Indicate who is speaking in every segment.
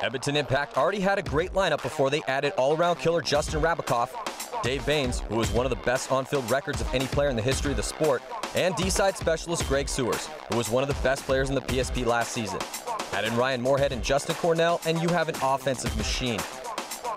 Speaker 1: Edmonton Impact already had a great lineup before they added all-around killer Justin Rabikoff, Dave Baines, who was one of the best on-field records of any player in the history of the sport, and D-side specialist Greg Sewers, who was one of the best players in the PSP last season. Add in Ryan Moorhead and Justin Cornell, and you have an offensive machine.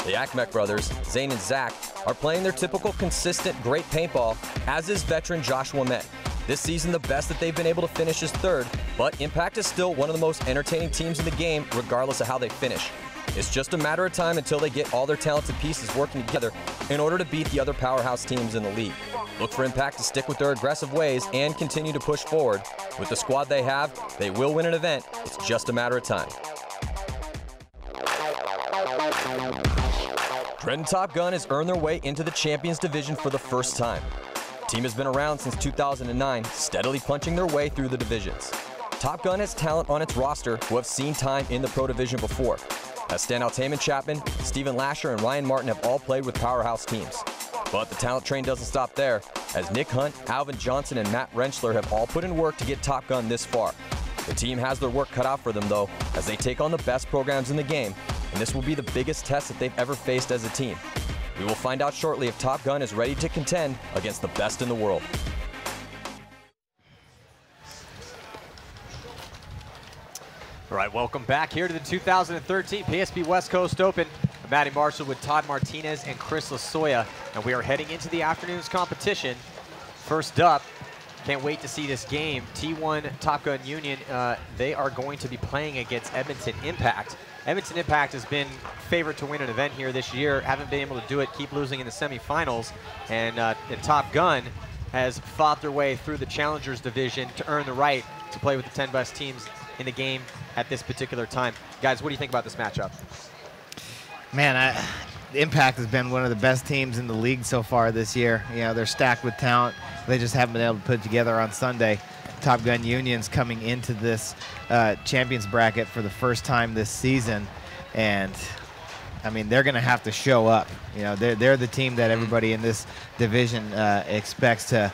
Speaker 1: The Akmek brothers, Zane and Zach, are playing their typical consistent great paintball, as is veteran Joshua Met. This season, the best that they've been able to finish is third, but Impact is still one of the most entertaining teams in the game, regardless of how they finish. It's just a matter of time until they get all their talented pieces working together in order to beat the other powerhouse teams in the league. Look for Impact to stick with their aggressive ways and continue to push forward. With the squad they have, they will win an event. It's just a matter of time. Trenton Topgun has earned their way into the Champions Division for the first time. The team has been around since 2009, steadily punching their way through the divisions. Topgun has talent on its roster who have seen time in the Pro Division before. As standouts Heyman Chapman, Stephen Lasher, and Ryan Martin have all played with powerhouse teams. But the talent train doesn't stop there, as Nick Hunt, Alvin Johnson, and Matt Rentschler have all put in work to get Topgun this far. The team has their work cut out for them, though, as they take on the best programs in the game, and this will be the biggest test that they've ever faced as a team. We will find out shortly if Topgun is ready to contend against the best in the world.
Speaker 2: All right, welcome back here to the 2013 PSP West Coast Open. I'm Matty Marshall with Todd Martinez and Chris Lasoya, and we are heading into the afternoon's competition. First up, can't wait to see this game. T1 Topgun Union, they are going to be playing against Edmonton Impact. Edmonton Impact has been favored to win an event here this year, haven't been able to do it, keep losing in the semifinals, and Topgun has fought their way through the Challengers Division to earn the right to play with the 10 best teams in the game at this particular time. Guys, what do you think about this matchup?
Speaker 3: Man, Impact has been one of the best teams in the league so far this year. You know, they're stacked with talent. They just haven't been able to put it together on Sunday. Topgun Union's coming into this champions bracket for the first time this season, and I mean, they're going to have to show up. You know, they're the team that everybody in this division expects to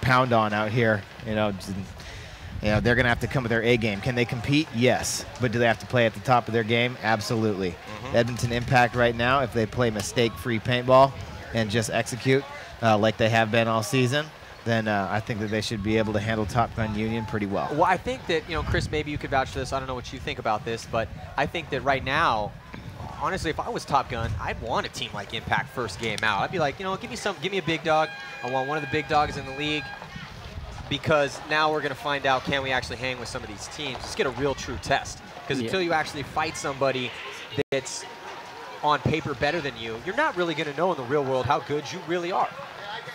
Speaker 3: pound on out here. You know, they're going to have to come with their A game. Can they compete? Yes. But do they have to play at the top of their game? Absolutely. Edmonton Impact right now, if they play mistake-free paintball and just execute like they have been all season, then I think that they should be able to handle Topgun Union pretty well.
Speaker 2: Well, I think that, you know, Chris, maybe you could vouch for this. I don't know what you think about this, but I think that right now, honestly, if I was Topgun, I'd want a team like Impact first game out. I'd be like, you know, give me a big dog. I want one of the big dogs in the league, because now we're going to find out, can we actually hang with some of these teams? Let's get a real true test, because until you actually fight somebody that's on paper better than you, you're not really going to know in the real world how good you really are.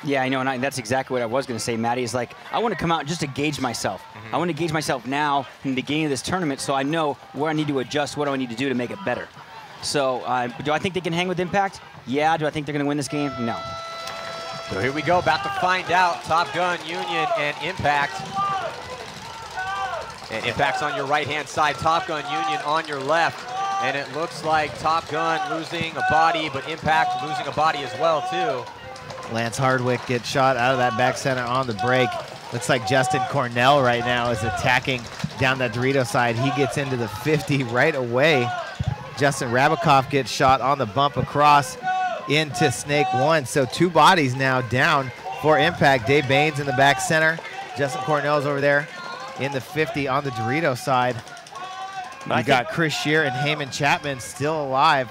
Speaker 4: Yeah, I know, and that's exactly what I was going to say, Matty, is like, I want to come out just to gauge myself. I want to gauge myself now in the beginning of this tournament so I know where I need to adjust, what do I need to do to make it better. So, do I think they can hang with Impact? Yeah. Do I think they're going to win this game? No.
Speaker 2: So here we go, about to find out, Topgun Union and Impact. And Impact's on your right-hand side, Topgun Union on your left. And it looks like Topgun losing a body, but Impact losing a body as well, too.
Speaker 3: Lance Hardwick gets shot out of that back center on the break. Looks like Justin Cornell right now is attacking down that Dorito side. He gets into the 50 right away. Justin Rabikoff gets shot on the bump across into Snake 1. So 2 bodies now down for Impact. Dave Baines in the back center. Justin Cornell's over there in the 50 on the Dorito side. We got Chris Shear and Heyman Chapman still alive.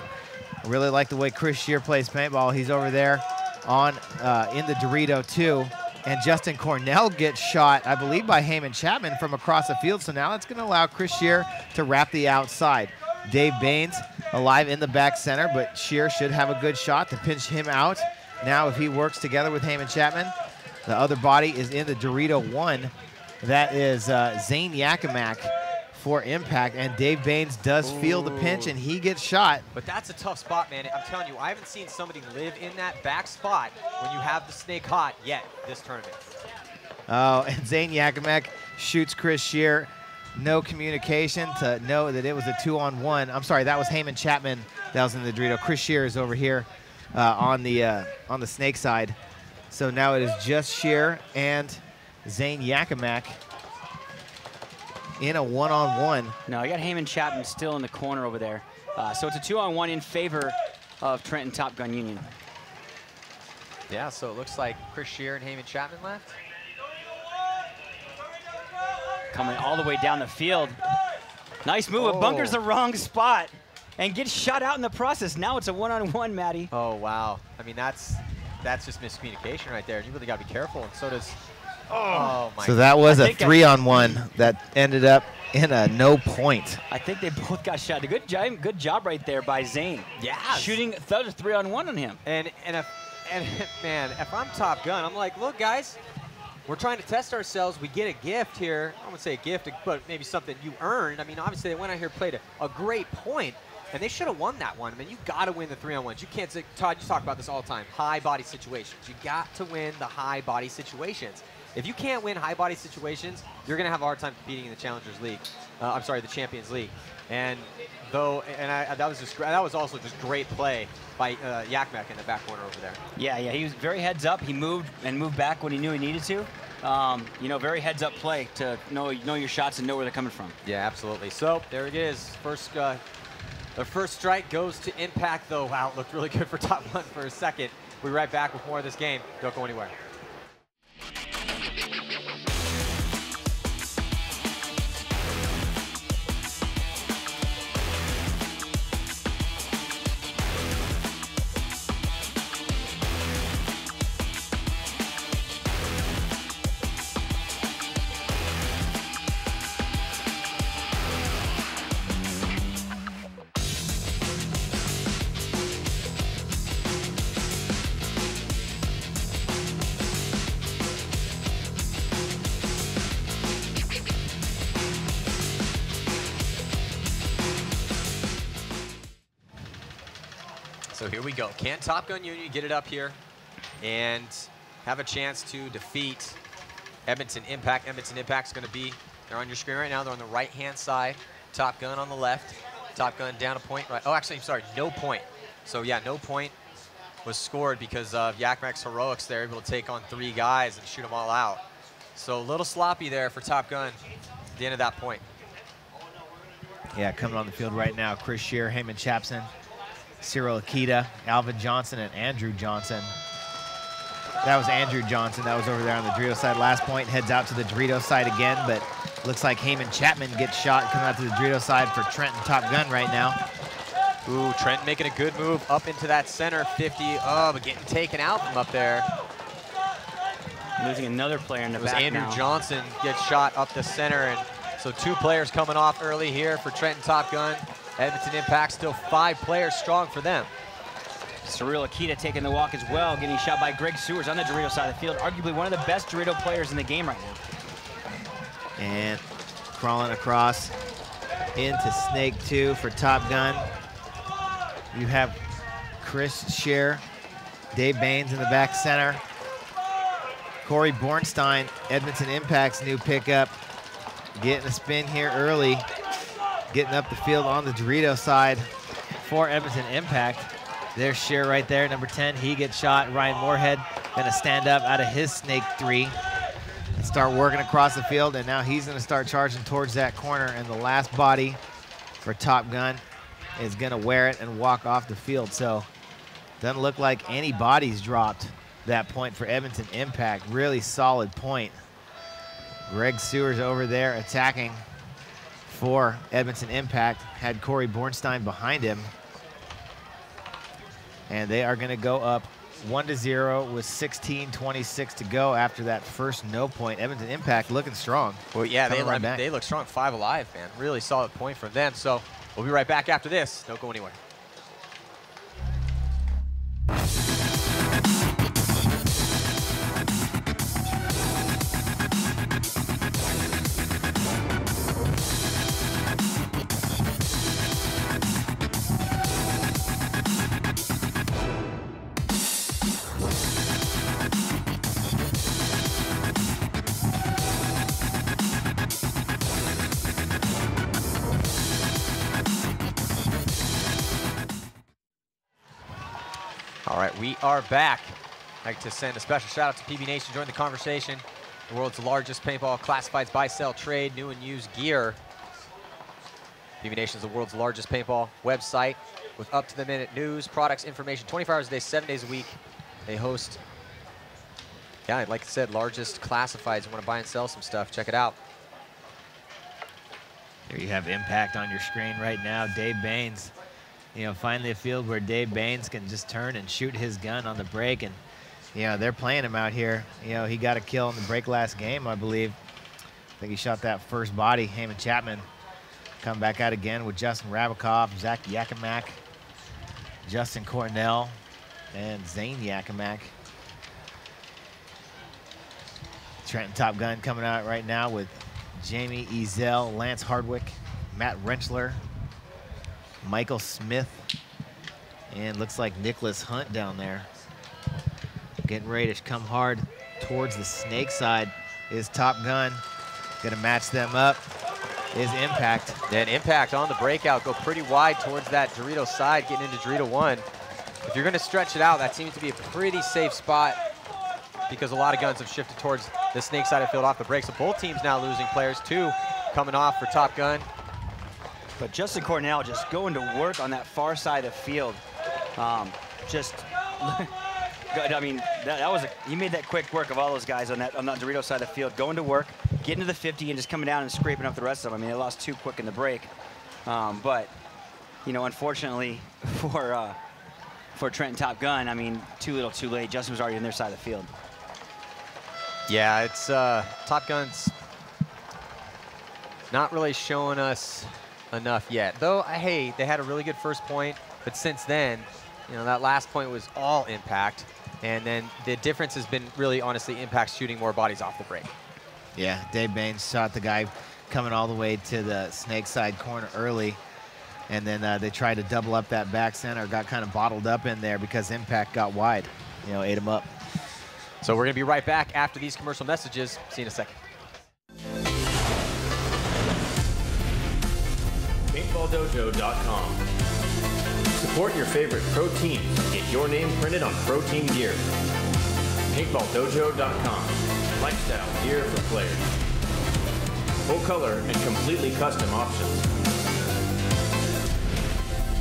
Speaker 3: I really like the way Chris Shear plays paintball. He's over there on in the Dorito too. And Justin Cornell gets shot, I believe, by Heyman Chapman from across the field. So now it's going to allow Chris Shear to wrap the outside. Dave Baines alive in the back center, but Shear should have a good shot to pinch him out. Now if he works together with Heyman Chapman, the other body is in the Dorito 1. That is Zane Yakimak for Impact, and Dave Baines does feel the pinch, and he gets shot.
Speaker 2: But that's a tough spot, man. I'm telling you, I haven't seen somebody live in that back spot when you have the snake hot yet this tournament.
Speaker 3: Oh, and Zane Yakimak shoots Chris Shear. No communication to know that it was a 2-on-1. I'm sorry, that was Heyman Chapman that was in the Dorito. Chris Shear is over here on the snake side. So now it is just Shear and Zane Yakimak. in a one-on-one.
Speaker 4: No, I got Heyman Chapman still in the corner over there. So it's a 2-on-1 in favor of Trenton Topgun Union.
Speaker 2: Yeah, so it looks like Chris Shear and Heyman Chapman left.
Speaker 4: Coming all the way down the field. Nice move,
Speaker 2: Oh.
Speaker 4: bunkers the wrong spot and gets shot out in the process. Now it's a one-on-one, Matty.
Speaker 2: Oh, wow. I mean, that's just miscommunication right there. You really got to be careful, and so does... Oh, my
Speaker 3: So that was
Speaker 4: I
Speaker 3: a
Speaker 4: think
Speaker 3: 3-on-1 that ended up in a no point.
Speaker 4: I think they both got shot. A good job right there by Zane.
Speaker 2: Yeah.
Speaker 4: Shooting, that was a 3-on-1 on him.
Speaker 2: And man, if I'm Top Gun, I'm like, look, guys, we're trying to test ourselves. We get a gift here. I wouldn't say a gift, but maybe something you earned. I mean, obviously, they went out here and played a great point, and they should have won that one. I mean, you got to win the 3-on-1s. You can't say, Todd, you talk about this all the time, high body situations. You got to win the high body situations. If you can't win high body situations, you're going to have a hard time competing in the Challengers League. I'm sorry, the Champions League. And that was also just great play by Yakmek in the back corner over there.
Speaker 4: Yeah, he was very heads up. He moved back when he knew he needed to. You know, very heads up play to know your shots and know where they're coming from.
Speaker 2: Yeah, absolutely. So there it is. The first strike goes to Impact, though. Wow, it looked really good for Top Gun for a second. We'll be right back with more of this game. Don't go anywhere. So here we go. Can Top Gun Union get it up here and have a chance to defeat Edmonton Impact? Edmonton Impact's going to be, they're on your screen right now. They're on the right-hand side. Top Gun on the left. Top Gun down a point. Right. Oh, actually, I'm sorry, no point. So, yeah, no point was scored because of Yakmek's heroics. They're able to take on 3 guys and shoot them all out. So a little sloppy there for Top Gun at the end of that point.
Speaker 3: Yeah, coming on the field right now, Chris Shear, Heyman Chapson, Cyril Akita, Alvin Johnson, and Andrew Johnson. That was Andrew Johnson. That was over there on the Dorito side. Last point, heads out to the Dorito side again, but looks like Heyman Chapman gets shot coming out to the Dorito side for Trenton Topgun right now.
Speaker 2: Ooh, Trent making a good move up into that center 50. Oh, but getting taken out from up there.
Speaker 4: Losing another player in the back
Speaker 2: Andrew
Speaker 4: now.
Speaker 2: Johnson gets shot up the center, and so 2 players coming off early here for Trenton Topgun. Edmonton Impact still 5 players strong for them.
Speaker 4: Cyril Akita taking the walk as well, getting shot by Greg Sewers on the Dorito side of the field. Arguably one of the best Dorito players in the game right now.
Speaker 3: And crawling across into Snake 2 for Top Gun. You have Chris Shear, Dave Baines in the back center. Corey Bornstein, Edmonton Impact's new pickup, getting a spin here early, getting up the field on the Dorito side for Edmonton Impact. There's Shear right there, number 10. He gets shot. Ryan Moorhead gonna stand up out of his Snake 3 and start working across the field, and now he's gonna start charging towards that corner, and the last body for Top Gun is gonna wear it and walk off the field. So doesn't look like any bodies dropped that point for Edmonton Impact. Really solid point. Greg Sewers over there attacking for Edmonton Impact. Had Corey Bornstein behind him. And they are going to go up 1-0 with 16:26 to go after that first no point. Edmonton Impact looking strong.
Speaker 2: Well, yeah,
Speaker 3: Coming
Speaker 2: they look strong. 5 alive, man. Really solid point from them. So we'll be right back after this. Don't go anywhere. All right, we are back. I'd like to send a special shout out to PB Nation, join the conversation. the world's largest paintball classifieds buy, sell, trade, new and used gear. PB Nation is the world's largest paintball website with up-to-the-minute news, products, information, 24 hours a day, 7 days a week. They host, yeah, like I said, largest classifieds. You want to buy and sell some stuff, check it out.
Speaker 3: Here you have Impact on your screen right now. Dave Baines, you know, finally a field where Dave Baines can just turn and shoot his gun on the break. And, you know, they're playing him out here. You know, he got a kill in the break last game, I believe. I think he shot that first body. Heyman Chapman come back out again with Justin Rabakoff, Zach Yakimak, Justin Cornell, and Zane Yakimak. Trenton Topgun coming out right now with Jamie Ezel, Lance Hardwick, Matt Renchler, Michael Smith, and looks like Nicholas Hunt down there. Getting ready to come hard towards the snake side is Top Gun. Gonna match them up is Impact.
Speaker 2: Then Impact on the breakout, go pretty wide towards that Dorito side, getting into Dorito 1. If you're gonna stretch it out, that seems to be a pretty safe spot because a lot of guns have shifted towards the snake side of field off the break. So both teams now losing players, 2 coming off for Top Gun.
Speaker 4: But Justin Cornell just going to work on that far side of field. I mean, that was he made that quick work of all those guys on that Dorito side of the field, going to work, getting to the 50, and just coming down and scraping up the rest of them. I mean, they lost 2 quick in the break, but you know, unfortunately for Trenton Topgun, I mean, too little, too late. Justin was already on their side of the field.
Speaker 2: Yeah, it's Top Gun's not really showing us enough yet. Though, hey, they had a really good first point, but since then, you know, that last point was all Impact, and then the difference has been really, honestly, Impact shooting more bodies off the break.
Speaker 3: Yeah, Dave Baines shot the guy coming all the way to the snake side corner early, and then they tried to double up that back center, got kind of bottled up in there because Impact got wide, you know, ate him up.
Speaker 2: So we're going to be right back after these commercial messages. See you in a second.
Speaker 5: PaintballDojo.com. Support your favorite pro teams. Get your name printed on pro team gear. PaintballDojo.com. Lifestyle gear for players. Full color and completely custom options.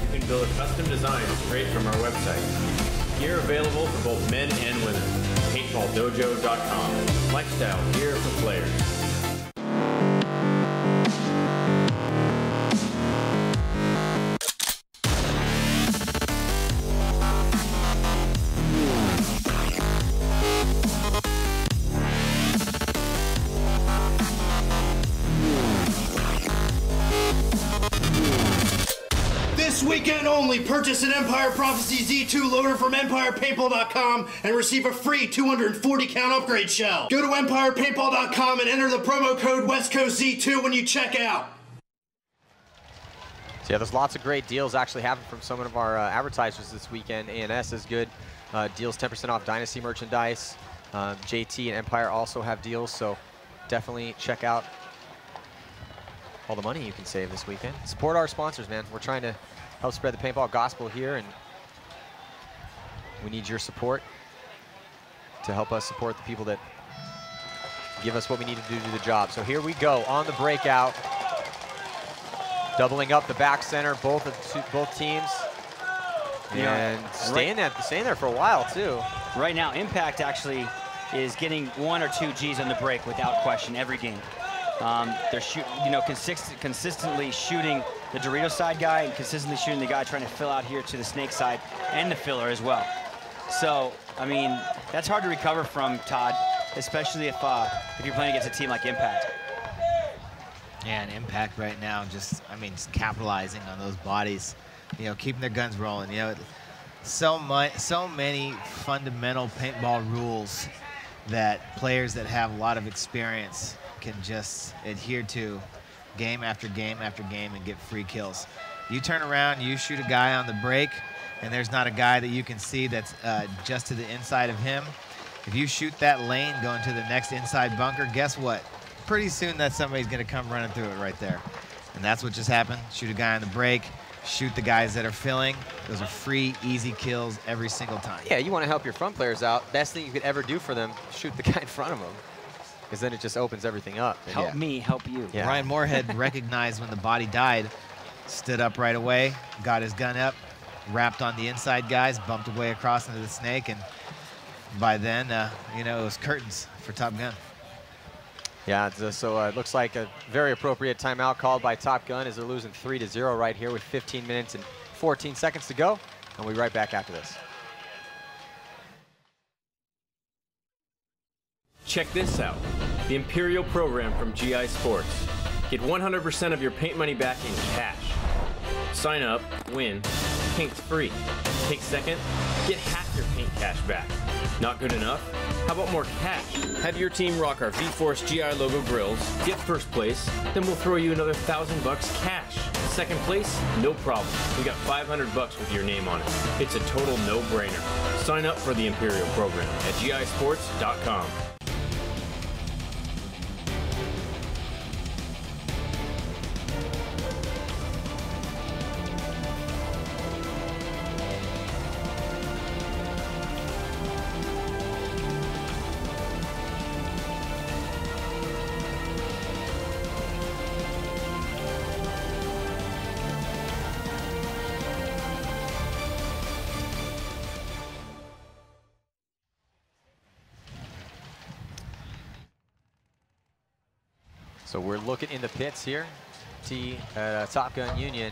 Speaker 5: You can build a custom design straight from our website. Gear available for both men and women. PaintballDojo.com. Lifestyle gear for players.
Speaker 6: This weekend only, purchase an Empire Prophecy Z2 loader from EmpirePaintball.com and receive a free 240 count upgrade shell. Go to EmpirePaintball.com and enter the promo code WestCoastZ2 when you check out.
Speaker 2: So yeah, there's lots of great deals actually happening from some of our advertisers this weekend. ANS is good. Deals 10% off Dynasty merchandise. JT and Empire also have deals, so definitely check out all the money you can save this weekend. Support our sponsors, man. We're trying to help spread the paintball gospel here, and we need your support to help us support the people that give us what we need to do the job. So here we go on the breakout, doubling up the back center, both teams, and staying there for a while too.
Speaker 4: Right now, Impact actually is getting 1 or 2 Gs on the break without question every game. They're consistently shooting the Dorito side guy and consistently shooting the guy trying to fill out here to the snake side and the filler as well. So, I mean, that's hard to recover from, Todd, especially if you're playing against a team like Impact.
Speaker 3: Yeah, and Impact right now just capitalizing on those bodies, you know, keeping their guns rolling. You know, so many fundamental paintball rules that players that have a lot of experience can just adhere to game after game after game and get free kills. You turn around, you shoot a guy on the break, and there's not a guy that you can see that's just to the inside of him. If you shoot that lane going to the next inside bunker, guess what? Pretty soon that somebody's going to come running through it right there. And that's what just happened. Shoot a guy on the break, shoot the guys that are filling. Those are free, easy kills every single time.
Speaker 2: Yeah, you want to help your front players out. Best thing you could ever do for them, shoot the guy in front of them. because then it just opens everything up.
Speaker 4: Help me, help you.
Speaker 2: Yeah.
Speaker 3: Ryan Moorhead recognized when the body died, stood up right away, got his gun up, wrapped on the inside guys, bumped away across into the snake, and by then, you know, it was curtains for Top Gun.
Speaker 2: Yeah, so it looks like a very appropriate timeout called by Top Gun as they're losing 3-0 right here with 15 minutes and 14 seconds to go. And we'll be right back after this.
Speaker 5: Check this out, the Imperial program from GI Sports. Get 100% of your paint money back in cash. Sign up, win, paint's free. Take second, get half your paint cash back. Not good enough? How about more cash? Have your team rock our V-Force GI logo grills, get first place, then we'll throw you another $1,000 cash. Second place? No problem. We got $500 with your name on it. It's a total no-brainer. Sign up for the Imperial program at gisports.com.
Speaker 2: So we're looking in the pits here. Top Gun Union.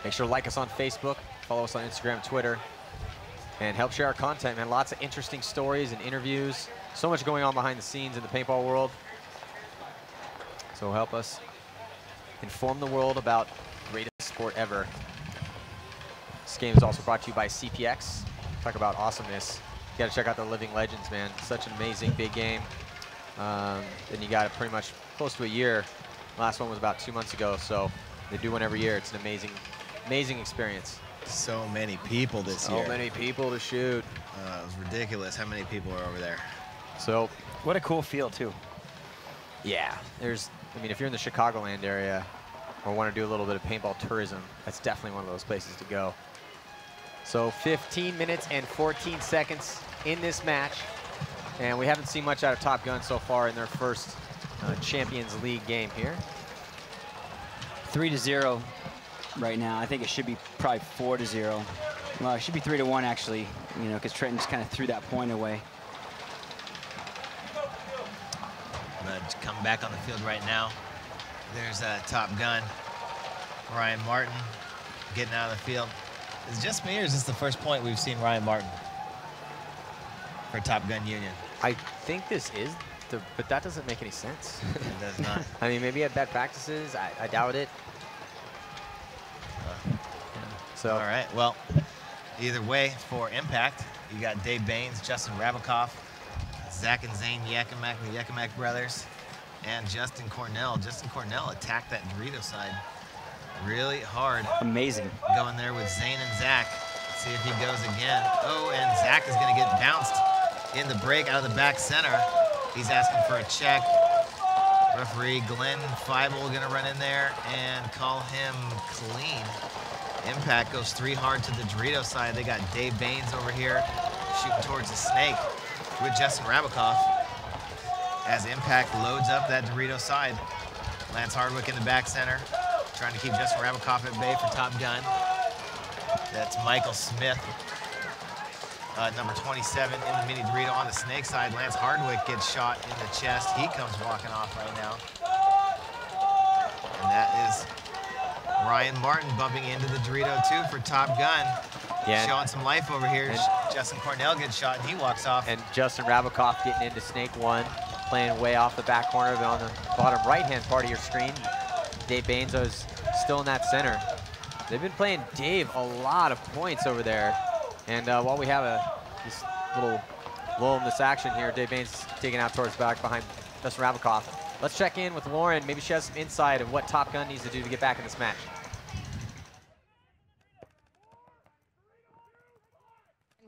Speaker 2: Make sure to like us on Facebook, follow us on Instagram, Twitter, and help share our content, man. Lots of interesting stories and interviews. So much going on behind the scenes in the paintball world. So help us inform the world about the greatest sport ever. This game is also brought to you by CPX. Talk about awesomeness. You gotta check out the Living Legends, man. Such an amazing big game. Then you got it pretty much close to a year. Last one was about 2 months ago, so they do one every year. It's an amazing, amazing experience.
Speaker 3: So many people this year.
Speaker 2: So many people to shoot.
Speaker 3: It was ridiculous how many people are over there.
Speaker 2: So
Speaker 4: What a cool feel, too.
Speaker 2: yeah, I mean, if you're in the Chicagoland area or want to do a little bit of paintball tourism, that's definitely one of those places to go. So 15 minutes and 14 seconds in this match. And we haven't seen much out of Top Gun so far in their first Champions League game here.
Speaker 4: 3-0 right now. I think it should be probably 4-0. Well, it should be 3-1 actually, you know, because Trenton just kind of threw that point away.
Speaker 3: But come back on the field right now. There's Top Gun. Ryan Martin getting out of the field. Is it just me, or is this the first point we've seen Ryan Martin for Top Gun Union?
Speaker 2: I think this is, but that doesn't make any sense.
Speaker 3: It does not.
Speaker 2: I mean, maybe at bad practices. I doubt it. So
Speaker 3: all right, well, either way, for Impact, you got Dave Baines, Justin Rabikoff, Zach and Zane Yekamak, the Yekamak brothers, and Justin Cornell. Justin Cornell attacked that Dorito side really hard.
Speaker 4: Amazing.
Speaker 3: Going there with Zane and Zach. See if he goes again. Oh, and Zach is going to get bounced in the break out of the back center. He's asking for a check. Referee Glenn Feibel going to run in there and call him clean. Impact goes 3 hard to the Dorito side. They got Dave Baines over here shooting towards the snake with Justin Rabikoff as Impact loads up that Dorito side. Lance Hardwick in the back center, trying to keep Justin Rabikoff at bay for Top Gun. That's Michael Smith, number 27 in the mini Dorito on the snake side. Lance Hardwick gets shot in the chest. He comes walking off right now. And that is Ryan Martin bumping into the Dorito too for Top Gun.
Speaker 2: Yeah.
Speaker 3: Showing some life over here. And Justin Cornell gets shot and he walks off.
Speaker 2: And Justin Rabikoff getting into Snake 1, playing way off the back corner on the bottom right-hand part of your screen. Dave Baines is still in that center. They've been playing Dave a lot of points over there. And while we have this little lull in this action here, Dave Baines taking out towards back behind Justin Rabikoff. Let's check in with Lauren. Maybe she has some insight of what Top Gun needs to do to get back in this match.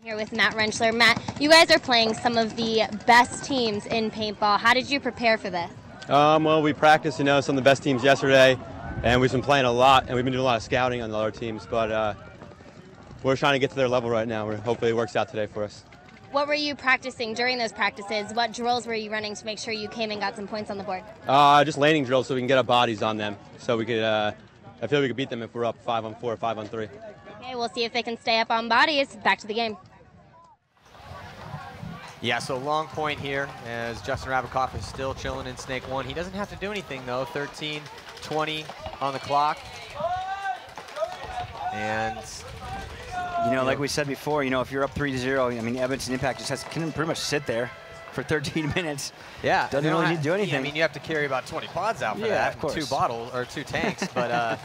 Speaker 7: Here with Matt Rentschler. Matt, you guys are playing some of the best teams in paintball. How did you prepare for this?
Speaker 8: Well, we practiced, some of the best teams yesterday, and we've been playing a lot, and we've been doing a lot of scouting on the other teams, but we're trying to get to their level right now. Hopefully it works out today for us.
Speaker 7: What were you practicing during those practices? What drills were you running to make sure you came and got some points on the board?
Speaker 8: Just landing drills so we can get our bodies on them. So we could, I feel we could beat them if we're up 5-on-4 or 5-on-3.
Speaker 7: Okay, we'll see if they can stay up on bodies. Back to the game.
Speaker 2: Yeah, so long point here as Justin Rabakoff is still chilling in snake 1. He doesn't have to do anything, though. 13-20 on the clock. And
Speaker 4: you know, like we said before, you know, if you're up 3-0, I mean, Edmonton Impact just can pretty much sit there for 13 minutes.
Speaker 2: Yeah,
Speaker 4: doesn't really need to do anything.
Speaker 2: Yeah, I mean, you have to carry about 20 pods out for
Speaker 4: yeah,
Speaker 2: that,
Speaker 4: of course.
Speaker 2: 2 bottles or 2 tanks, but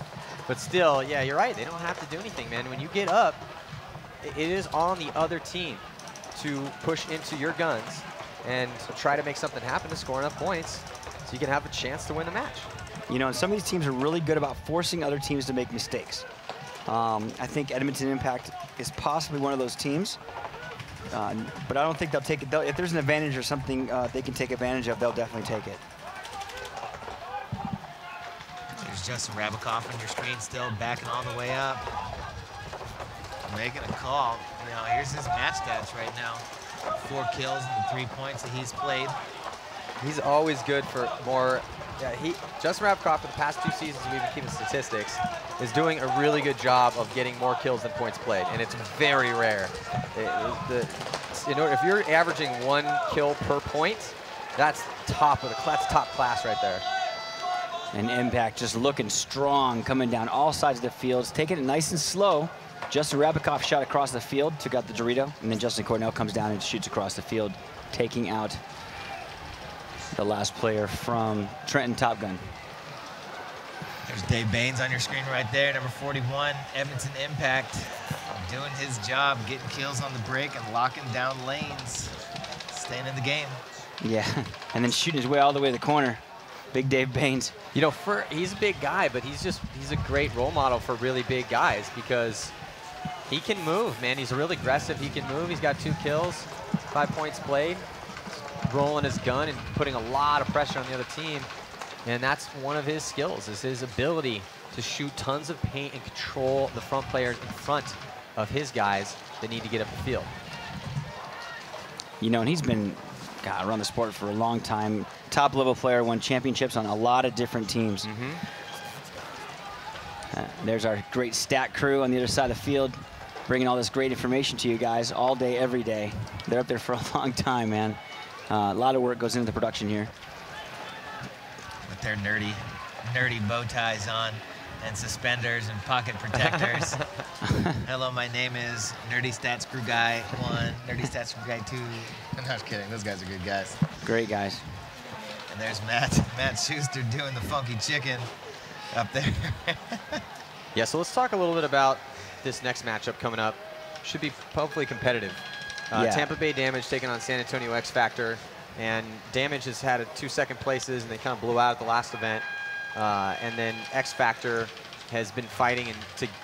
Speaker 2: still, yeah, you're right. They don't have to do anything, man. When you get up, it is on the other team to push into your guns and try to make something happen to score enough points so you can have a chance to win the match.
Speaker 4: You know, and some of these teams are really good about forcing other teams to make mistakes. I think Edmonton Impact is possibly one of those teams, but I don't think they'll take it. If there's an advantage or something they can take advantage of, they'll definitely take it.
Speaker 3: There's Justin Rabakoff on your screen still, backing all the way up. Making a call. You know, here's his match stats right now. 4 kills and 3 points that he's played.
Speaker 2: He's always good for more. Yeah, Justin Rabakoff for the past 2 seasons, we've been keeping statistics, is doing a really good job of getting more kills than points played, and it's very rare. You know, if you're averaging 1 kill per point, that's top class right there.
Speaker 4: And Impact just looking strong, coming down all sides of the fields, taking it nice and slow. Justin Rabakoff shot across the field, took out the Dorito, and then Justin Cornell comes down and shoots across the field, taking out the last player from Trenton Topgun.
Speaker 3: There's Dave Baines on your screen right there, number 41, Edmonton Impact, doing his job, getting kills on the break and locking down lanes, staying in the game.
Speaker 4: Yeah, and then shooting his way all the way to the corner. Big Dave Baines.
Speaker 2: You know, he's a big guy, but he's a great role model for really big guys because he can move, man. He's really aggressive. He can move. He's got 2 kills, 5 points played. Rolling his gun and putting a lot of pressure on the other team. And that's one of his skills, is his ability to shoot tons of paint and control the front players in front of his guys that need to get up the field.
Speaker 4: You know, and he's been around the sport for a long time. Top level player, won championships on a lot of different teams. There's our great stat crew on the other side of the field, bringing all this great information to you guys all day, every day. They're up there for a long time, man. A lot of work goes into the production here.
Speaker 3: With their nerdy bow ties on and suspenders and pocket protectors. Hello, my name is Nerdy Stats Crew Guy 1, Nerdy Stats Crew Guy 2. I'm not kidding, those guys are good guys.
Speaker 4: Great guys.
Speaker 3: And there's Matt Schuster doing the funky chicken up there.
Speaker 2: Yeah, so let's talk a little bit about this next matchup coming up. Should be hopefully competitive.
Speaker 4: Yeah.
Speaker 2: Tampa Bay Damage taking on San Antonio X Factor, and Damage has had 2 second places, and they kind of blew out at the last event. And then X Factor has been fighting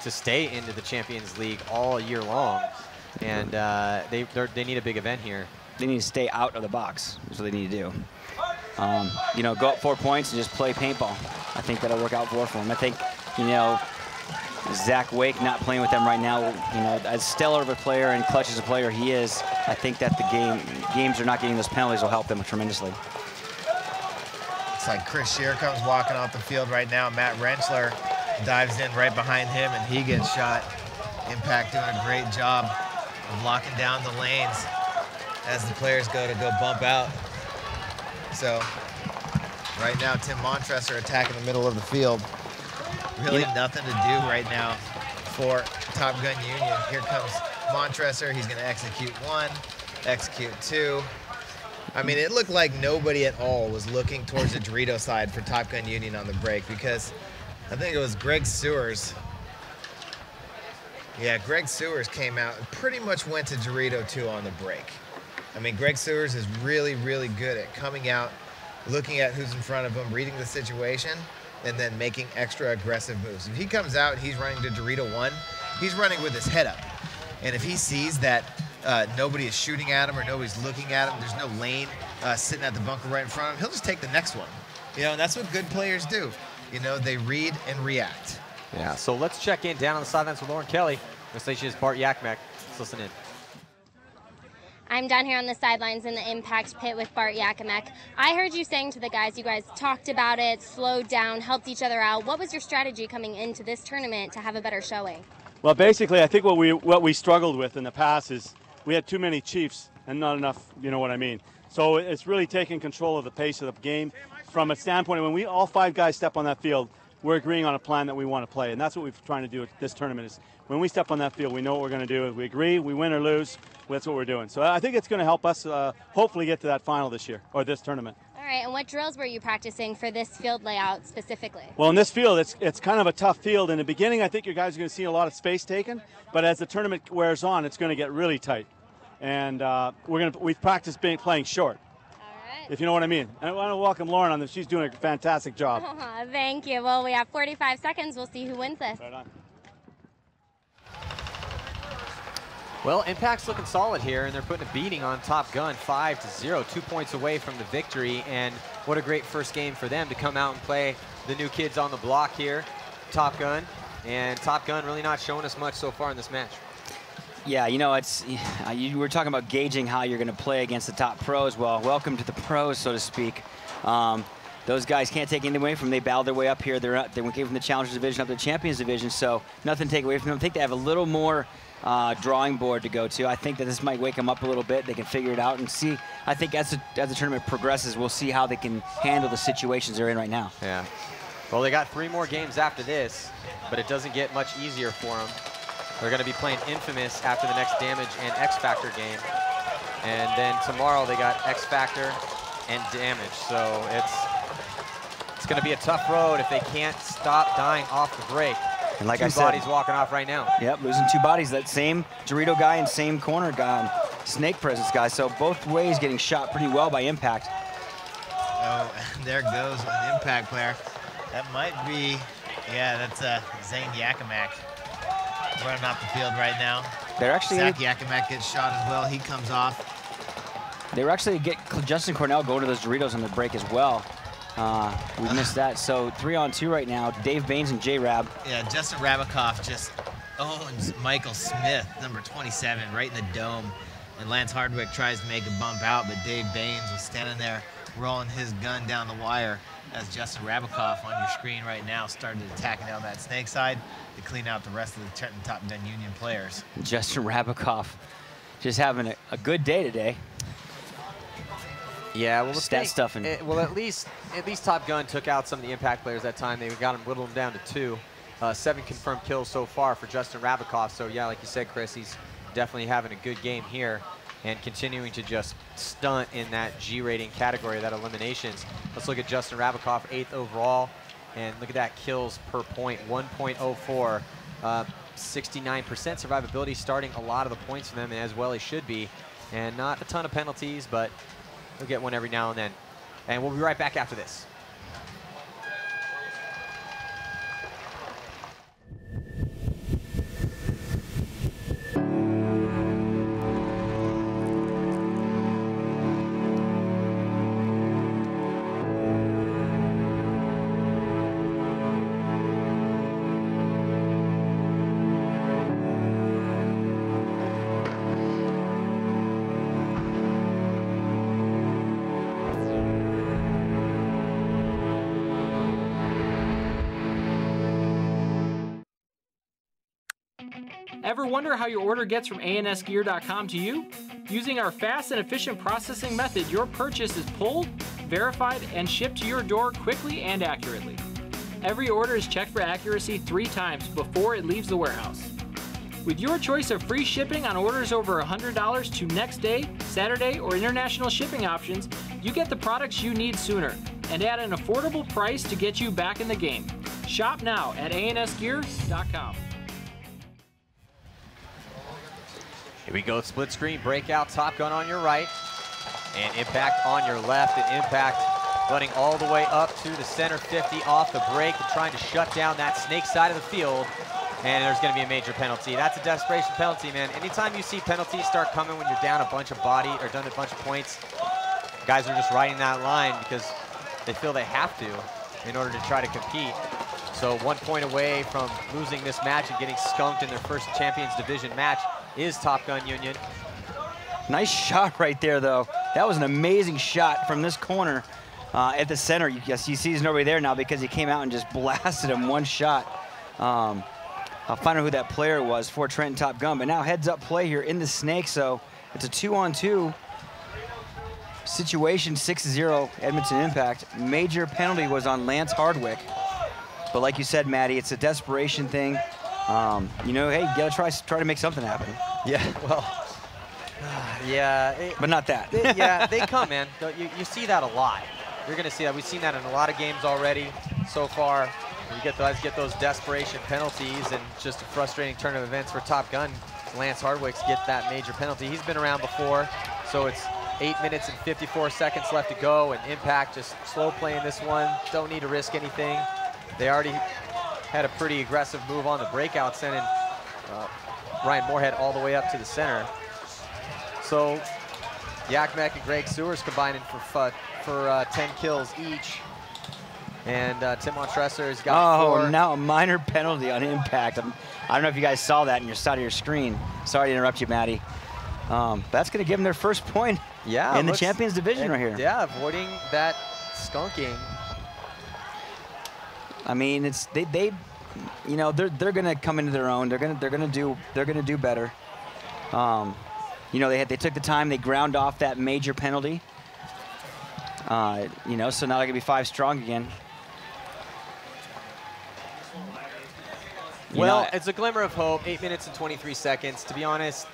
Speaker 2: to stay into the Champions League all year long, and they need a big event here.
Speaker 4: They need to stay out of the box. That's what they need to do. You know, go up 4 points and just play paintball. I think that'll work out for them. I think, you know, Zach Wake not playing with them right now, you know, as stellar of a player and clutch as a player he is, I think that the games are not getting those penalties will help them tremendously.
Speaker 3: It's like Chris Scheer comes walking off the field right now. Matt Rentschler dives in right behind him and he gets shot. Impact doing a great job of locking down the lanes as the players go bump out. So right now Tim Montresor attacking the middle of the field. Really nothing to do right now for Topgun Union. Here comes Montresor. He's going to execute 1, execute 2. I mean, it looked like nobody at all was looking towards the Dorito side for Topgun Union on the break because I think it was Greg Sewers. Yeah, Greg Sewers came out and pretty much went to Dorito 2 on the break. I mean, Greg Sewers is really, really good at coming out, looking at who's in front of him, reading the situation, and then making extra aggressive moves. If he comes out and he's running to Dorito 1, he's running with his head up. And if he sees that nobody is shooting at him or nobody's looking at him, there's no lane sitting at the bunker right in front of him, he'll just take the next one. You know, and that's what good players do. You know, they read and react.
Speaker 2: Yeah, so let's check in down on the sidelines with Lauren Kelly. This is Bart Yakmek. Let's listen in.
Speaker 7: I'm down here on the sidelines in the Impact pit with Bart Yakimek. I heard you saying to the guys, you guys talked about it, slowed down, helped each other out. What was your strategy coming into this tournament to have a better showing?
Speaker 8: Well, basically, I think what we struggled with in the past is we had too many Chiefs and not enough, you know what I mean. So it's really taking control of the pace of the game from a standpoint of when we all 5 guys step on that field, we're agreeing on a plan that we want to play, and that's what we're trying to do at this tournament. Is when we step on that field, we know what we're going to do. We agree, we win or lose. That's what we're doing. So I think it's going to help us hopefully get to that final this year, or this tournament.
Speaker 7: All right, and what drills were you practicing for this field layout specifically?
Speaker 8: Well, in this field, it's kind of a tough field. In the beginning, I think you guys are going to see a lot of space taken, but as the tournament wears on, it's going to get really tight. And we've practiced playing short. If you know what I mean. And I want to welcome Lauren on this. She's doing a fantastic job.
Speaker 7: Thank you. Well, we have 45 seconds. We'll see who wins this.
Speaker 8: Right on.
Speaker 2: Well, Impact's looking solid here, and they're putting a beating on Top Gun, 5-0, 2 points away from the victory. And what a great first game for them to come out and play the new kids on the block here, Top Gun. And Top Gun really not showing us much so far in this match.
Speaker 4: Yeah, you know, you were talking about gauging how you're going to play against the top pros. Well, welcome to the pros, so to speak. Those guys can't take anything away from them. They battled their way up here. They came from the Challengers Division up to the Champions Division, so nothing to take away from them. I think they have a little more drawing board to go to. I think that this might wake them up a little bit. They can figure it out and see. I think as the tournament progresses, we'll see how they can handle the situations they're in right now.
Speaker 2: Yeah. Well, they got 3 more games after this, but it doesn't get much easier for them. They're going to be playing Infamous after the next Damage and X Factor game. And then tomorrow they got X Factor and Damage. So it's going to be a tough road if they can't stop dying off the break.
Speaker 4: And like
Speaker 2: 2
Speaker 4: I said,
Speaker 2: bodies walking off right now.
Speaker 4: Yep, losing 2 bodies. That same Dorito guy and same corner guy, Snake Presence guy. So both ways getting shot pretty well by Impact.
Speaker 3: Oh, there goes an Impact player. That might be, yeah, that's Zane Yakimek. Running off the field right now.
Speaker 4: They're actually
Speaker 3: Zach Yakimek gets shot as well. He comes off.
Speaker 4: They were actually Justin Cornell going to those Doritos on the break as well. We missed that. So 3-on-2 right now. Dave Baines and J-Rab.
Speaker 3: Yeah, Justin Rabakoff just owns Michael Smith, number 27, right in the dome. And Lance Hardwick tries to make a bump out, but Dave Baines was standing there rolling his gun down the wire as Justin Rabakoff on your screen right now started attacking down that snake side to clean out the rest of the Trenton Topgun Union players.
Speaker 4: Justin Rabakoff just having a good day today.
Speaker 2: Yeah, well,
Speaker 4: stat stuffing.
Speaker 2: Well, at least Top Gun took out some of the Impact players that time. They got him, whittled him down to 2. 7 confirmed kills so far for Justin Rabakoff. So yeah, like you said, Chris, he's definitely having a good game here and continuing to just stunt in that G rating category, that eliminations. Let's look at Justin Rabakoff, 8th overall, and look at that kills per point, 1.04. 69% survivability, starting a lot of the points for them, and as well he should be. And not a ton of penalties, but he'll get one every now and then. And we'll be right back after this.
Speaker 9: Ever wonder how your order gets from ansgear.com to you? Using our fast and efficient processing method, your purchase is pulled, verified, and shipped to your door quickly and accurately. Every order is checked for accuracy 3 times before it leaves the warehouse. With your choice of free shipping on orders over $100 to next day, Saturday, or international shipping options, you get the products you need sooner and at an affordable price to get you back in the game. Shop now at ansgear.com.
Speaker 2: Here we go, split screen, breakout, Top Gun on your right, and Impact on your left, and Impact running all the way up to the center 50 off the break, and trying to shut down that snake side of the field, and there's gonna be a major penalty. That's a desperation penalty, man. Anytime you see penalties start coming when you're down a bunch of body or done a bunch of points, guys are just riding that line because they feel they have to in order to try to compete. So 1 point away from losing this match and getting skunked in their first Champions Division match is Top Gun Union.
Speaker 4: Nice shot right there, though. That was an amazing shot from this corner at the center. You see there's nobody there now because he came out and just blasted him one shot. I'll find out who that player was for Trenton Topgun. But now heads-up play here in the snake, so it's a 2-on-2 situation, 6-0 Edmonton Impact. Major penalty was on Lance Hardwick. But like you said, Maddie, it's a desperation thing. You know, hey, you gotta try to make something happen.
Speaker 2: Yeah, well, yeah.
Speaker 4: But not that.
Speaker 2: Yeah, they come, man. You see that a lot. You're gonna see that. We've seen that in a lot of games already so far. You get those desperation penalties, and just a frustrating turn of events for Topgun. Lance Hardwick's get that major penalty. He's been around before, so it's 8 minutes and 54 seconds left to go, and Impact just slow playing this one. Don't need to risk anything. They already had a pretty aggressive move on the breakout, sending Ryan Moorhead all the way up to the center. So Yakmek and Greg Sewers combining for 10 kills each. And Tim Montresor has got 4.
Speaker 4: Now a minor penalty on Impact. I don't know if you guys saw that on your side of your screen. Sorry to interrupt you, Maddie. That's going to give them their first point in the Champions Division right here.
Speaker 2: Yeah, avoiding that skunking.
Speaker 4: I mean, it's they you know, they're going to come into their own. They're going to do better. You know, they took the time. They ground off that major penalty. You know, so now they're going to be 5 strong again.
Speaker 2: Well, it's a glimmer of hope. 8 minutes and 23 seconds. To be honest,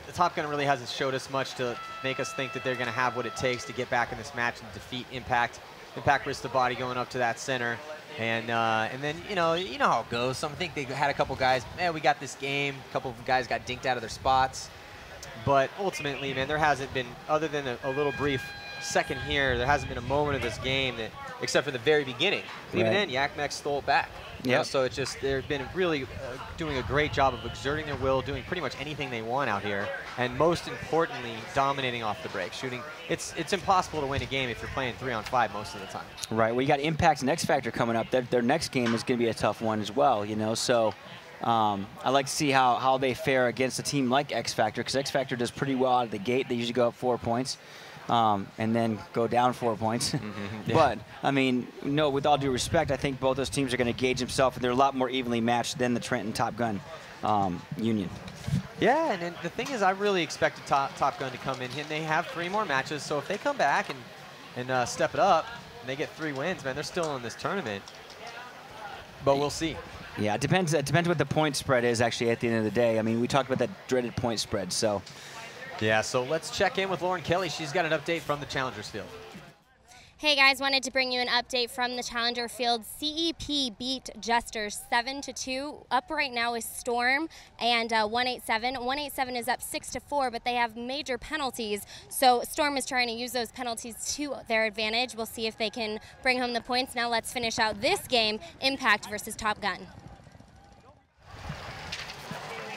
Speaker 2: the Topgun really hasn't showed us much to make us think that they're going to have what it takes to get back in this match and defeat Impact. Impact risked the body going up to that center. And then, you know how it goes. So I think they had a couple guys, man, we got this game. A couple of guys got dinked out of their spots. But ultimately, man, there hasn't been, other than a little brief second here, there hasn't been a moment of this game that, except for the very beginning. But even then, Yakmek stole it back. Yeah. So it's just, they've been really doing a great job of exerting their will, doing pretty much anything they want out here, and most importantly, dominating off the break, shooting. It's impossible to win a game if you're playing 3-on-5 most of the time.
Speaker 4: Right. Well, you got Impact's X Factor coming up. Their next game is going to be a tough one as well. You know, so I like to see how they fare against a team like X Factor, because X Factor does pretty well out of the gate. They usually go up 4 points. And then go down 4 points. Yeah. But, I mean, no, with all due respect, I think both those teams are going to gauge themselves, and they're a lot more evenly matched than the Trenton Topgun union.
Speaker 2: Yeah, and the thing is, I really expected Topgun to come in, and they have 3 more matches, so if they come back and step it up, and they get 3 wins, man, they're still in this tournament. But we'll see.
Speaker 4: Yeah, it depends what the point spread is, actually, at the end of the day. I mean, we talked about that dreaded point spread, so...
Speaker 2: Yeah, so let's check in with Lauren Kelly. She's got an update from the Challengers Field.
Speaker 7: Hey guys, wanted to bring you an update from the Challenger Field. CEP beat Jesters 7-2. Up right now is Storm and 187. 187 is up 6-4, but they have major penalties. So Storm is trying to use those penalties to their advantage. We'll see if they can bring home the points. Now let's finish out this game, Impact versus Topgun.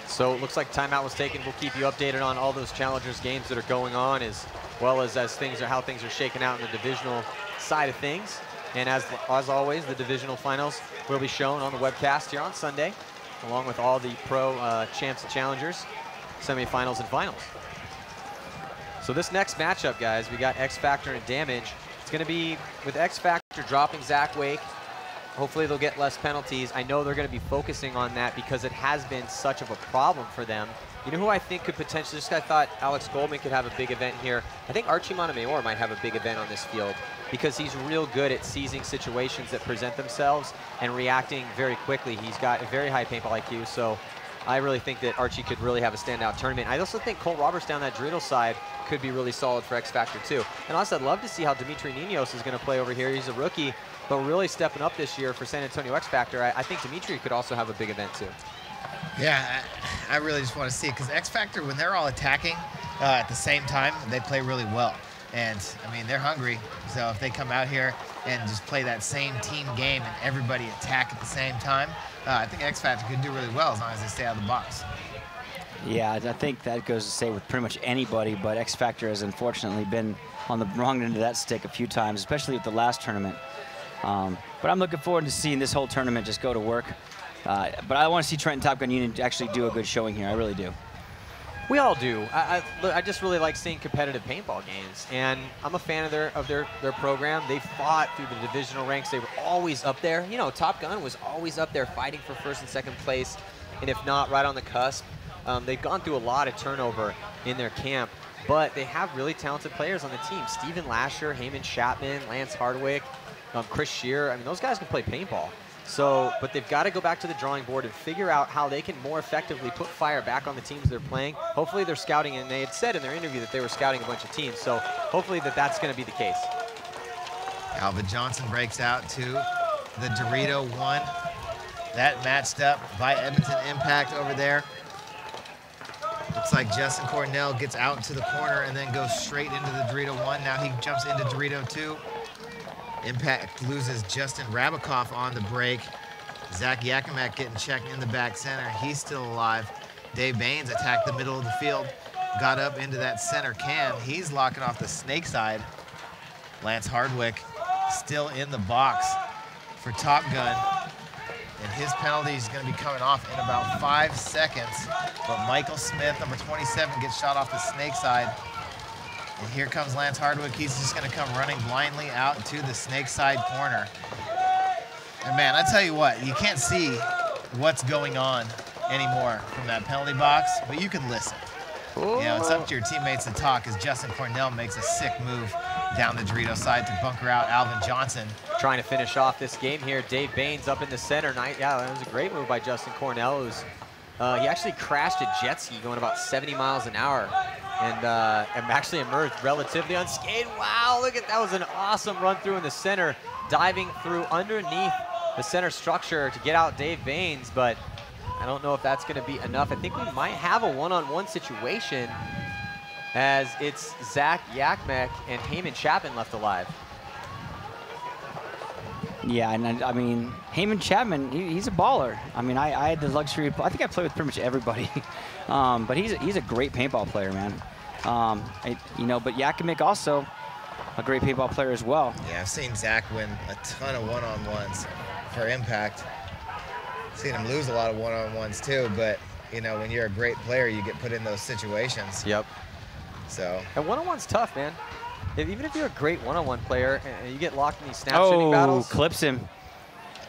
Speaker 2: So it looks like timeout was taken. We'll keep you updated on all those Challengers games that are going on, as well as how things are shaking out in the divisional side of things. And as always, the divisional finals will be shown on the webcast here on Sunday, along with all the pro champs and challengers, semifinals and finals. So this next matchup, guys, we got X Factor and Damage. It's going to be with X Factor dropping Zach Wake. Hopefully they'll get less penalties. I know they're going to be focusing on that because it has been such of a problem for them. You know who I think could potentially, I thought Alex Goldman could have a big event here. I think Archie Montemayor might have a big event on this field because he's real good at seizing situations that present themselves and reacting very quickly. He's got a very high paintball IQ, so I really think that Archie could really have a standout tournament. I also think Cole Roberts down that Dorito side could be really solid for X Factor too. And also I'd love to see how Dimitri Ninos is going to play over here. He's a rookie, but really stepping up this year for San Antonio X Factor. I think Dimitri could also have a big event too.
Speaker 3: Yeah, I really just want to see it because X Factor, when they're all attacking at the same time, they play really well. And, I mean, they're hungry. So if they come out here and just play that same team game and everybody attack at the same time, I think X Factor could do really well as long as they stay out of the box.
Speaker 4: Yeah, I think that goes to say with pretty much anybody, but X Factor has unfortunately been on the wrong end of that stick a few times, especially at the last tournament. But I'm looking forward to seeing this whole tournament just go to work. But I want to see Trenton Topgun Union actually do a good showing here. I really do.
Speaker 2: We all do. I just really like seeing competitive paintball games, and I'm a fan of their program. They fought through the divisional ranks. They were always up there. You know, Topgun was always up there fighting for first and second place, and if not, right on the cusp. They've gone through a lot of turnover in their camp, but they have really talented players on the team. Steven Lasher, Heyman Chapman, Lance Hardwick, Chris Shear. I mean, those guys can play paintball. So, but they've got to go back to the drawing board and figure out how they can more effectively put fire back on the teams they're playing. Hopefully they're scouting, and they had said in their interview that they were scouting a bunch of teams. So hopefully that's going to be the case.
Speaker 3: Alvin Johnson breaks out to the Dorito 1. That matched up by Edmonton Impact over there. Looks like Justin Cornell gets out into the corner and then goes straight into the Dorito 1. Now he jumps into Dorito 2. Impact loses Justin Rabakoff on the break. Zach Yakimak getting checked in the back center. He's still alive. Dave Baines attacked the middle of the field, got up into that center cam. He's locking off the snake side. Lance Hardwick still in the box for Topgun. And his penalty is going to be coming off in about 5 seconds. But Michael Smith, number 27, gets shot off the snake side. And here comes Lance Hardwick. He's just going to come running blindly out to the snake side corner. And man, I tell you what, you can't see what's going on anymore from that penalty box, but you can listen. You know, it's up to your teammates to talk as Justin Cornell makes a sick move down the Dorito side to bunker out Alvin Johnson.
Speaker 2: Trying to finish off this game here. Dave Baines up in the center. Yeah, that was a great move by Justin Cornell. It was, he actually crashed a jet ski going about 70 miles an hour. And actually emerged relatively unscathed. Wow, look at that. Was an awesome run through in the center, diving through underneath the center structure to get out Dave Baines, but I don't know if that's going to be enough. I think we might have a one-on-one situation as it's Zach Yakimak and Heyman Chapman left alive.
Speaker 4: Yeah, and I mean, Heyman Chapman, he's a baller. I mean, I had the luxury, I think I played with pretty much everybody. But he's a great paintball player, man. You know, but Yakimak also a great paintball player as well.
Speaker 3: Yeah, I've seen Zach win a ton of one-on-ones for Impact. Seen him lose a lot of one-on-ones too, but you know, when you're a great player, you get put in those situations.
Speaker 2: Yep.
Speaker 3: So.
Speaker 2: And one-on-one's tough, man. Even if you're a great one-on-one player and you get locked in these snap shooting battles.
Speaker 4: Clips him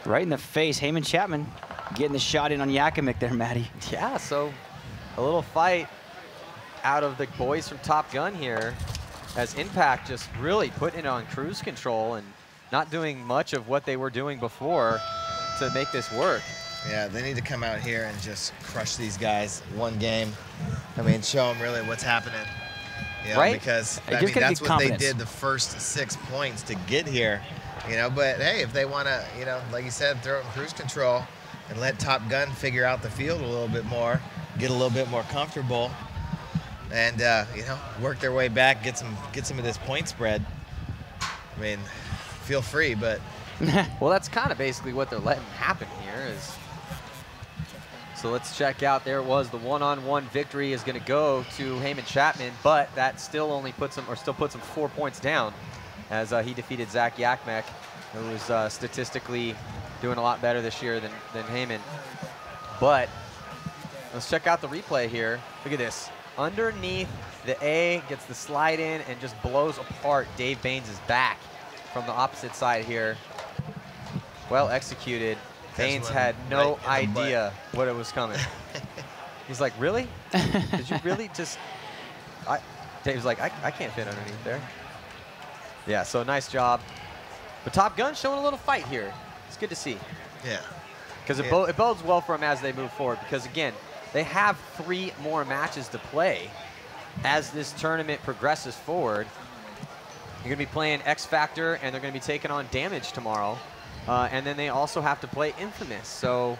Speaker 4: right in the face. Heyman Chapman getting the shot in on Yakimak there, Matty.
Speaker 2: Yeah, so a little fight out of the boys from Topgun here as Impact just really putting it on cruise control and not doing much of what they were doing before to make this work.
Speaker 3: Yeah, they need to come out here and just crush these guys one game. I mean, show them really what's happening. You know,
Speaker 2: right?
Speaker 3: Because I mean, that's what they did the first 6 points to get here. You know, but hey, if they want to, you know, like you said, throw it in cruise control and let Topgun figure out the field a little bit more, get a little bit more comfortable, and you know, work their way back, get some of this point spread. I mean, feel free, but
Speaker 2: well, that's kind of basically what they're letting happen here. Is so let's check out. There it was. The one-on-one victory is going to go to Heyman Chapman, but that still only puts him, or still puts him 4 points down, as he defeated Zach Yakimak, who was statistically doing a lot better this year than Heyman. But let's check out the replay here. Look at this. Underneath the A, gets the slide in and just blows apart Dave Baines' back from the opposite side here. Well executed. Baines had no idea what it was coming. He's like, really? Did you really just? Dave's like, I can't fit underneath there. Yeah, so nice job. But Topgun showing a little fight here. It's good to see.
Speaker 3: Yeah.
Speaker 2: Because it bodes well for them as they move forward. Because again, they have 3 more matches to play as this tournament progresses forward. You're going to be playing X Factor, and they're going to be taking on Damage tomorrow. And then they also have to play Infamous. So,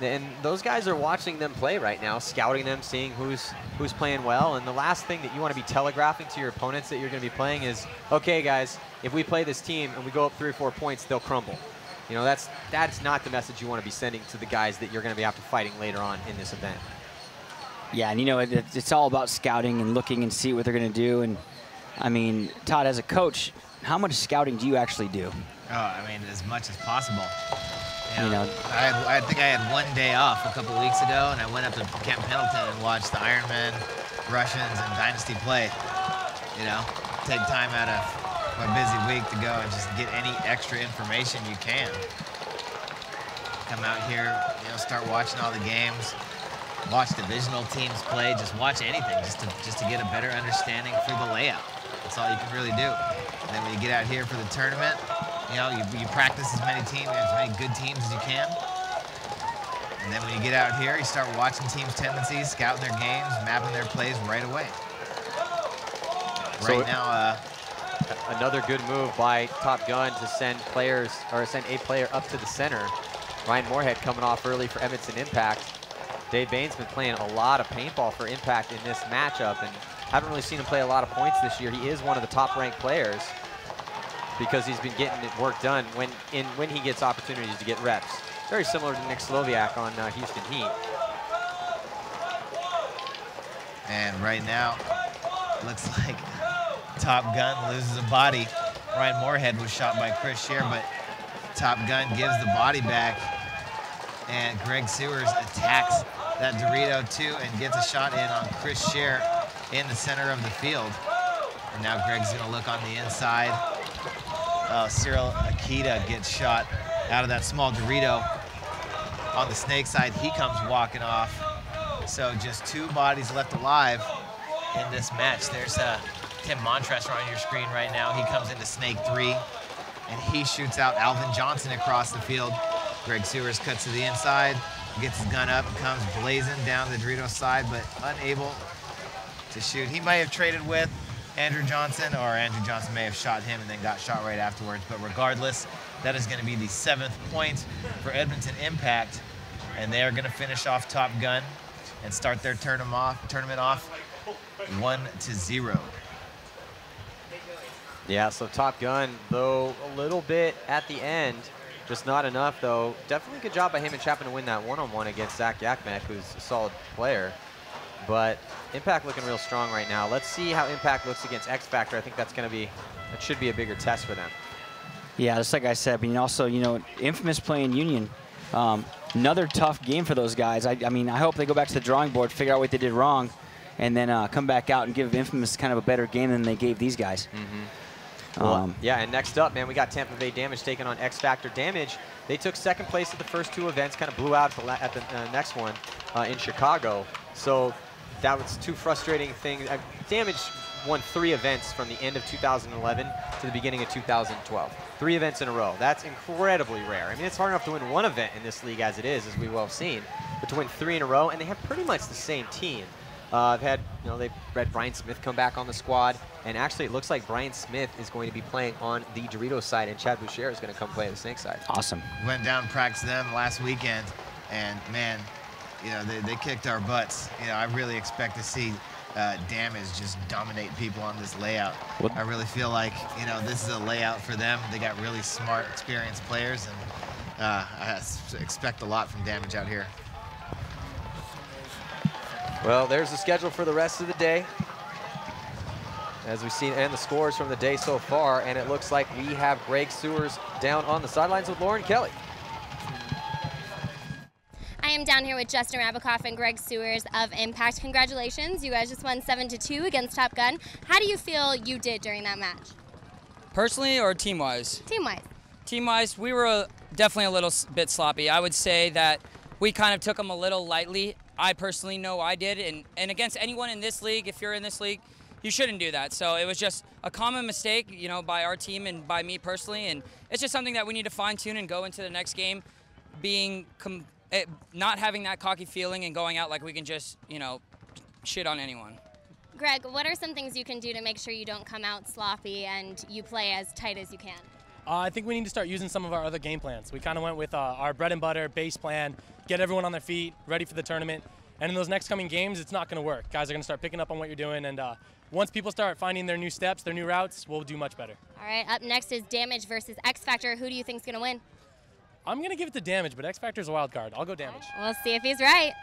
Speaker 2: and those guys are watching them play right now, scouting them, seeing who's playing well. And the last thing that you want to be telegraphing to your opponents that you're going to be playing is, okay, guys, if we play this team and we go up 3 or 4 points, they'll crumble. You know, that's not the message you want to be sending to the guys that you're going to be after fighting later on in this event.
Speaker 4: Yeah, and you know, it's all about scouting and looking and see what they're going to do. And I mean, Todd, as a coach, how much scouting do you actually do?
Speaker 3: Oh, I mean, as much as possible. You know, I think I had one day off a couple weeks ago, and I went up to Camp Pendleton and watched the Ironman, Russians, and Dynasty play. You know, take time out of my busy week to go and just get any extra information you can. Come out here, you know, start watching all the games, watch divisional teams play, just watch anything, just to get a better understanding for the layout. That's all you can really do. And then when you get out here for the tournament, you know, you practice as many good teams as you can. And then when you get out here, you start watching teams' tendencies, scouting their games, mapping their plays right away. Right now,
Speaker 2: another good move by Topgun to send players, or send a player up to the center. Ryan Moorhead coming off early for Edmonton Impact. Dave Bain's been playing a lot of paintball for Impact in this matchup, and haven't really seen him play a lot of points this year. He is one of the top-ranked players because he's been getting work done when he gets opportunities to get reps. Very similar to Nick Sloviak on Houston Heat.
Speaker 3: And right now, looks like Topgun loses a body. Ryan Moorhead was shot by Chris Scheer, but Topgun gives the body back, and Greg Sewers attacks that Dorito too and gets a shot in on Chris Scheer in the center of the field. And now Greg's gonna look on the inside. Cyril Akita gets shot out of that small Dorito. On the snake side, he comes walking off. So just 2 bodies left alive in this match. There's Tim Montressor on your screen right now. He comes into snake 3, and he shoots out Alvin Johnson across the field. Greg Sewers cuts to the inside, gets his gun up, and comes blazing down the Dorito side, but unable to shoot. He might have traded with Andrew Johnson, or Andrew Johnson may have shot him and then got shot right afterwards. But regardless, that is going to be the 7th point for Edmonton Impact, and they are going to finish off Topgun and start their tournament off 1-0.
Speaker 2: Yeah, so Topgun, though a little bit at the end, just not enough, though. Definitely good job by him and Chapin to win that one-on-one against Zach Yakmek, who's a solid player. But Impact looking real strong right now. Let's see how Impact looks against X Factor. I think that should be a bigger test for them.
Speaker 4: Yeah, just like I said, but also, you know, Infamous playing Union. Another tough game for those guys. I mean, I hope they go back to the drawing board, figure out what they did wrong, and then come back out and give Infamous kind of a better game than they gave these guys.
Speaker 2: Well, yeah, and next up, man, we got Tampa Bay Damage taking on X Factor Damage. They took 2nd place at the first 2 events, kind of blew out at the next one in Chicago. So that was 2 frustrating things. Damage won 3 events from the end of 2011 to the beginning of 2012. 3 events in a row. That's incredibly rare. I mean, it's hard enough to win 1 event in this league as it is, as we well have seen, but to win 3 in a row, and they have pretty much the same team. They've had Brian Smith come back on the squad, and actually it looks like Brian Smith is going to be playing on the Dorito side, and Chad Boucher is going to come play the Snake side.
Speaker 4: Awesome.
Speaker 3: Went down and practiced them last weekend, and man, you know, they kicked our butts. You know, I really expect to see Damage just dominate people on this layout. I really feel like, you know, this is a layout for them. They got really smart, experienced players, and I expect a lot from Damage out here.
Speaker 2: Well, there's the schedule for the rest of the day, as we've seen, and the scores from the day so far, and it looks like we have Greg Sewers down on the sidelines with Lauren Kelly.
Speaker 7: I am down here with Justin Rabakoff and Greg Sewers of Impact. Congratulations, you guys just won 7-2 against Topgun. How do you feel you did during that match?
Speaker 10: Personally or team-wise?
Speaker 7: Team-wise.
Speaker 10: Team-wise, we were definitely a little bit sloppy. I would say that we kind of took them a little lightly. I personally know I did, and against anyone in this league, if you're in this league, you shouldn't do that. So it was just a common mistake, you know, by our team and by me personally, and it's just something that we need to fine-tune and go into the next game being not having that cocky feeling and going out like we can just, you know, shit on anyone.
Speaker 7: Greg, what are some things you can do to make sure you don't come out sloppy and you play as tight as you can?
Speaker 11: I think we need to start using some of our other game plans. We kind of went with our bread and butter base plan, get everyone on their feet, ready for the tournament. And in those next coming games, it's not going to work. Guys are going to start picking up on what you're doing, and once people start finding their new steps, their new routes, we'll do much better.
Speaker 7: All right, up next is Damage versus X Factor. Who do you think is going to win?
Speaker 11: I'm going to give it to Damage, but X Factor's a wild card. I'll go Damage.
Speaker 7: We'll see if he's right.